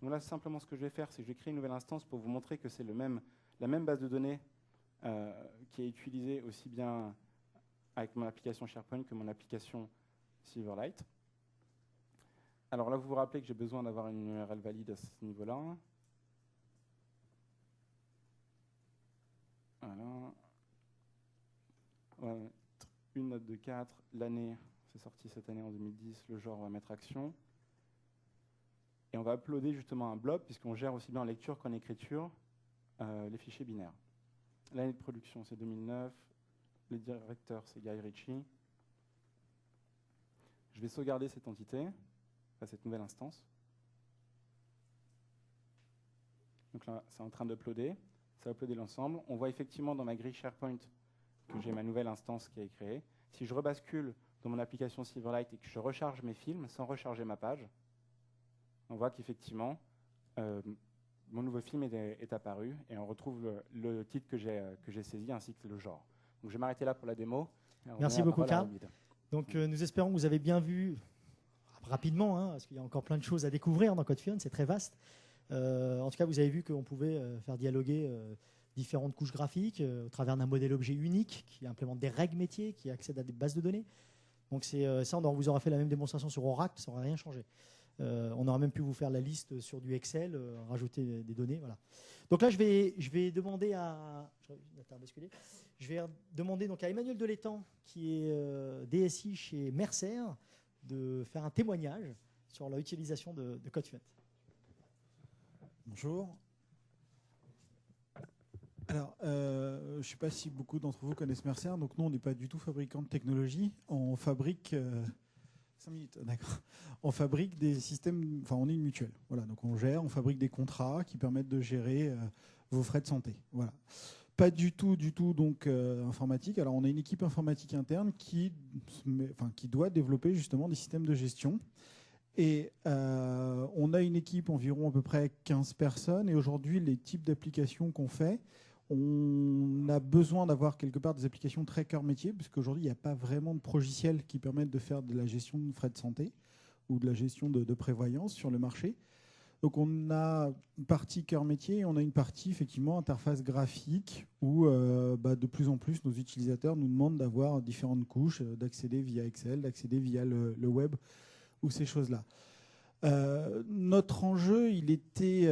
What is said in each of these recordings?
Donc là, simplement, ce que je vais faire, c'est que je vais créer une nouvelle instance pour vous montrer que c'est la même base de données qui est utilisée aussi bien avec mon application SharePoint que mon application Silverlight. Alors là, vous vous rappelez que j'ai besoin d'avoir une URL valide à ce niveau-là. Voilà. On va mettre une note de 4. L'année, c'est sorti cette année en 2010. Le genre, on va mettre action. Et on va uploader justement un blob, puisqu'on gère aussi bien en lecture qu'en écriture les fichiers binaires. L'année de production, c'est 2009. Le directeur, c'est Guy Ritchie. Je vais sauvegarder cette entité, cette nouvelle instance. Donc là, c'est en train d'uploader. Ça va uploader l'ensemble. On voit effectivement dans ma grille SharePoint que j'ai ma nouvelle instance qui est créée. Si je rebascule dans mon application Silverlight et que je recharge mes films sans recharger ma page, on voit qu'effectivement, mon nouveau film est apparu et on retrouve le titre que j'ai saisi ainsi que le genre. Donc je vais m'arrêter là pour la démo. Merci beaucoup, Karl. Donc nous espérons que vous avez bien vu rapidement, hein, parce qu'il y a encore plein de choses à découvrir dans CodeFluent, c'est très vaste. En tout cas, vous avez vu qu'on pouvait faire dialoguer différentes couches graphiques au travers d'un modèle objet unique qui implémente des règles métiers, qui accède à des bases de données. Donc ça, on vous aura fait la même démonstration sur Oracle, ça n'aura rien changé. On aura même pu vous faire la liste sur du Excel, rajouter des données. Voilà. Donc là, je vais demander donc à Emmanuel Delétang, qui est DSI chez Mercer, de faire un témoignage sur l'utilisation de CodeFluent. Bonjour. Alors, je ne sais pas si beaucoup d'entre vous connaissent Mercer. Donc nous, on n'est pas du tout fabricant de technologie. On fabrique... 5 minutes, d'accord. On fabrique des systèmes... Enfin, on est une mutuelle. Voilà, donc on fabrique des contrats qui permettent de gérer vos frais de santé. Voilà. Pas du tout donc informatique. Alors, on a une équipe informatique interne qui doit développer justement des systèmes de gestion. Et on a une équipe environ à peu près 15 personnes. Et aujourd'hui, les types d'applications qu'on fait, on a besoin d'avoir quelque part des applications très cœur métier, puisqu'aujourd'hui, il n'y a pas vraiment de progiciels qui permettent de faire de la gestion de frais de santé ou de la gestion de prévoyance sur le marché. Donc on a une partie cœur métier et on a une partie effectivement interface graphique où de plus en plus nos utilisateurs nous demandent d'avoir différentes couches, d'accéder via Excel, d'accéder via le web ou ces choses-là. Notre enjeu, il était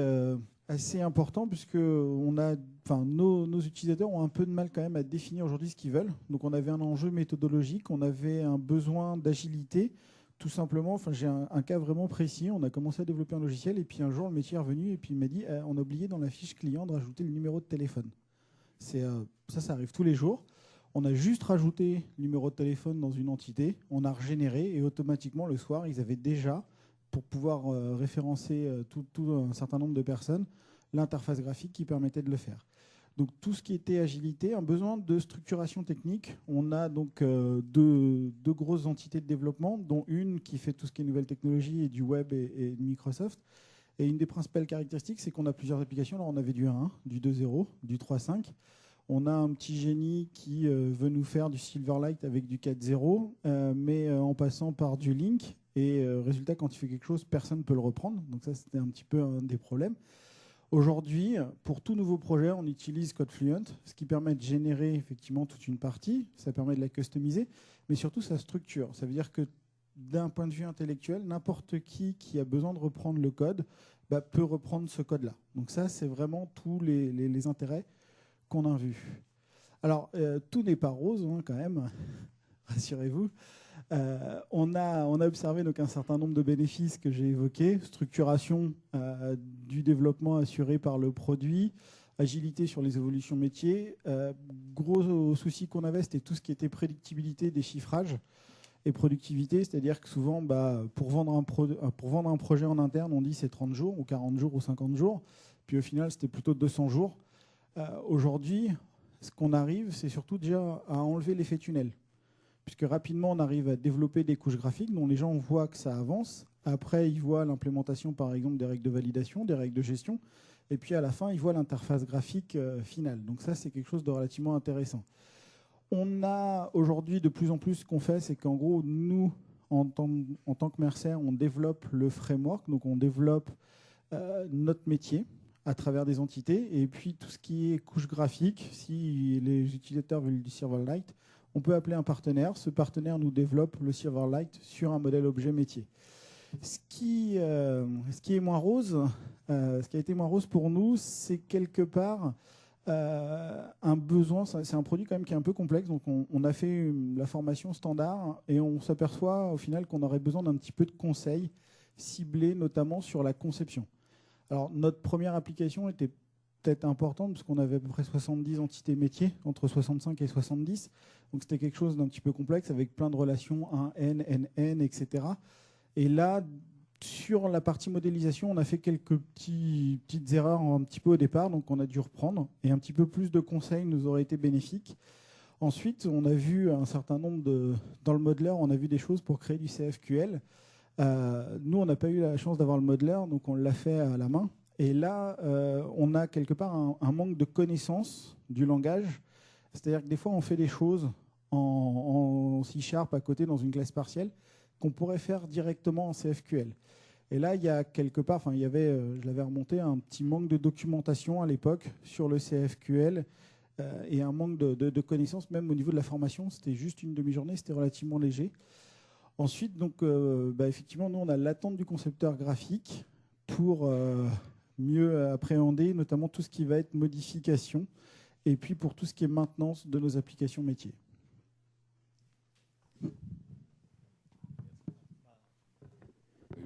assez important puisque nos utilisateurs ont un peu de mal quand même à définir aujourd'hui ce qu'ils veulent. Donc on avait un enjeu méthodologique, on avait un besoin d'agilité. Tout simplement, j'ai un cas vraiment précis. On a commencé à développer un logiciel et puis un jour, le métier est revenu et puis il m'a dit on a oublié dans la fiche client de rajouter le numéro de téléphone. Ça arrive tous les jours. On a juste rajouté le numéro de téléphone dans une entité, on a régénéré et automatiquement, le soir, ils avaient déjà, pour pouvoir référencer tout un certain nombre de personnes, l'interface graphique qui permettait de le faire. Donc tout ce qui était agilité, un besoin de structuration technique. On a donc deux grosses entités de développement, dont une qui fait tout ce qui est nouvelles technologies et du web et de Microsoft. Et une des principales caractéristiques, c'est qu'on a plusieurs applications. Alors on avait du 1.1, du 2.0, du 3.5. On a un petit génie qui veut nous faire du Silverlight avec du 4.0, mais en passant par du Link. Et résultat, quand il fait quelque chose, personne ne peut le reprendre. Donc ça, c'était un petit peu un des problèmes. Aujourd'hui, pour tout nouveau projet, on utilise CodeFluent, ce qui permet de générer effectivement toute une partie. Ça permet de la customiser, mais surtout sa structure. Ça veut dire que d'un point de vue intellectuel, n'importe qui a besoin de reprendre le code peut reprendre ce code-là. Donc ça, c'est vraiment tous les intérêts qu'on a vus. Alors, tout n'est pas rose quand même, rassurez-vous. On a observé donc un certain nombre de bénéfices que j'ai évoqués. Structuration du développement assuré par le produit, agilité sur les évolutions métiers. Gros souci qu'on avait, c'était tout ce qui était prédictibilité des chiffrages et productivité. C'est-à-dire que souvent, pour vendre un projet en interne, on dit c'est 30 jours ou 40 jours ou 50 jours. Puis au final, c'était plutôt 200 jours. Aujourd'hui, ce qu'on arrive, c'est surtout déjà à enlever l'effet tunnel. Puisque rapidement, on arrive à développer des couches graphiques dont les gens voient que ça avance. Après, ils voient l'implémentation, par exemple, des règles de validation, des règles de gestion. Et puis, à la fin, ils voient l'interface graphique finale. Donc ça, c'est quelque chose de relativement intéressant. On a aujourd'hui, de plus en plus, ce qu'on fait, c'est qu'en gros, nous, en tant que Mercer, on développe le framework. Donc, on développe notre métier à travers des entités. Et puis tout ce qui est couche graphique, si les utilisateurs veulent du Silverlight, on peut appeler un partenaire. Ce partenaire nous développe le Silverlight sur un modèle objet métier. Ce qui est moins rose, ce qui a été moins rose pour nous, c'est quelque part un besoin. C'est un produit quand même qui est un peu complexe. Donc on a fait la formation standard et on s'aperçoit au final qu'on aurait besoin d'un petit peu de conseils ciblés notamment sur la conception. Alors notre première application était peut-être importante parce qu'on avait à peu près 70 entités métiers, entre 65 et 70. Donc c'était quelque chose d'un petit peu complexe avec plein de relations 1N, NN, etc. Et là, sur la partie modélisation, on a fait quelques petites erreurs un petit peu au départ, donc on a dû reprendre. Et un petit peu plus de conseils nous aurait été bénéfique. Ensuite, on a vu un certain nombre dans le modeler, on a vu des choses pour créer du CFQL. Nous, on n'a pas eu la chance d'avoir le modeler, donc on l'a fait à la main. Et là, on a quelque part un manque de connaissance du langage. C'est-à-dire que des fois, on fait des choses en C# à côté dans une classe partielle qu'on pourrait faire directement en CFQL. Et là, il y a quelque part, il y avait, je l'avais remonté, un petit manque de documentation à l'époque sur le CFQL et un manque de connaissances, même au niveau de la formation. C'était juste une demi-journée, c'était relativement léger. Ensuite, donc, effectivement, nous, on a l'attente du concepteur graphique pour mieux appréhender notamment tout ce qui va être modification et puis pour tout ce qui est maintenance de nos applications métiers.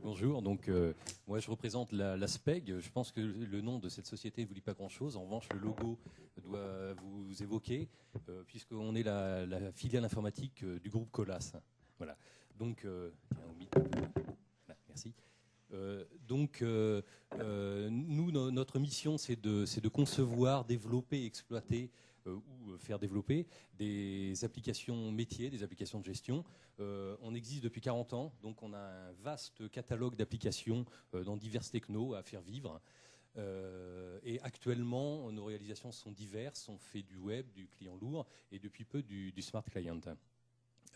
Bonjour, donc moi je représente la SPEG. Je pense que le nom de cette société ne vous dit pas grand-chose. En revanche, le logo doit vous évoquer, puisqu'on est la filiale informatique du groupe Colas. Voilà. Donc, voilà, merci. Nous, notre mission, c'est de concevoir, développer, exploiter ou faire développer des applications métiers, des applications de gestion. On existe depuis 40 ans, donc on a un vaste catalogue d'applications dans diverses technos à faire vivre. Et actuellement, nos réalisations sont diverses. On fait du web, du client lourd et depuis peu du smart client.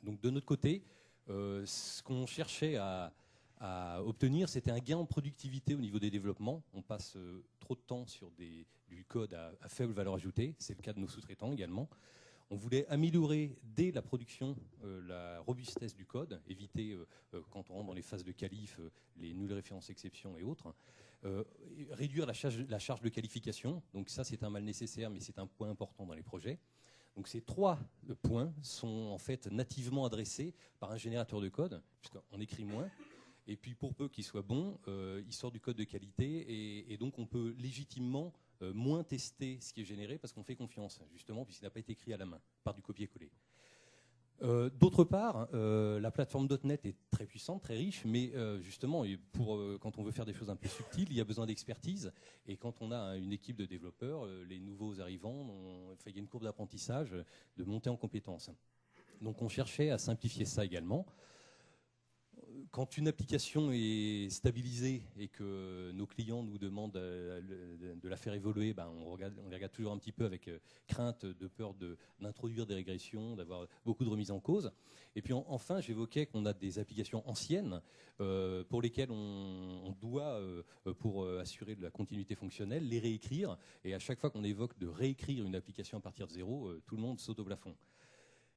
Donc de notre côté, ce qu'on cherchait à obtenir, c'était un gain en productivité au niveau des développements. On passe trop de temps sur du code à faible valeur ajoutée. C'est le cas de nos sous-traitants également. On voulait améliorer dès la production la robustesse du code, éviter, quand on rentre dans les phases de qualif, les nulles références exceptions et autres. Réduire la charge de qualification. Donc ça, c'est un mal nécessaire, mais c'est un point important dans les projets. Donc ces trois points sont en fait nativement adressés par un générateur de code, puisqu'on écrit moins. Et puis pour peu qu'il soit bon, il sort du code de qualité et donc on peut légitimement moins tester ce qui est généré parce qu'on fait confiance, justement, puisqu'il n'a pas été écrit à la main, par du copier-coller. D'autre part, la plateforme .NET est très puissante, très riche, mais justement, quand on veut faire des choses un peu subtiles, il y a besoin d'expertise. Et quand on a une équipe de développeurs, les nouveaux arrivants, il y a une courbe d'apprentissage, de montée en compétences. Donc on cherchait à simplifier ça également. Quand une application est stabilisée et que nos clients nous demandent de la faire évoluer, on les regarde toujours un petit peu avec crainte, de peur d'introduire des régressions, d'avoir beaucoup de remises en cause. Et puis enfin, j'évoquais qu'on a des applications anciennes pour lesquelles on doit, pour assurer de la continuité fonctionnelle, les réécrire. Et à chaque fois qu'on évoque de réécrire une application à partir de zéro, tout le monde saute au plafond.